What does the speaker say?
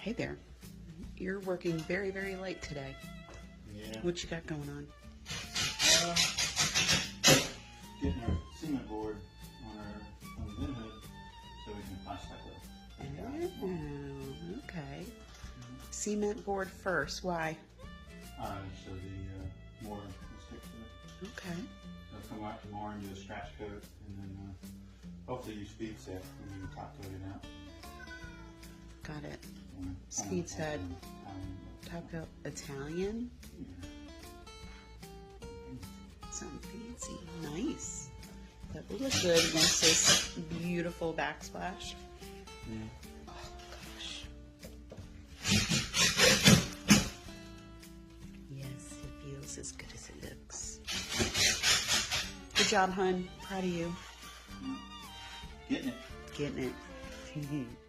Hey there. You're working very, very late today. Yeah. What you got going on? Getting our cement board on the bin hood so we can punch that up. Oh, okay. Cement board first. Why? So the mortar will stick to it. Okay. So come out tomorrow and do a scratch coat, and then hopefully use speed set when you top coat it out. Got it. And, Speed set. Top coat Italian. Something fancy. Nice. That will look good against this beautiful backsplash. Yeah. Oh, gosh. Yes, it feels as good as it looks. Good job, hun. Proud of you. Getting it. Getting it.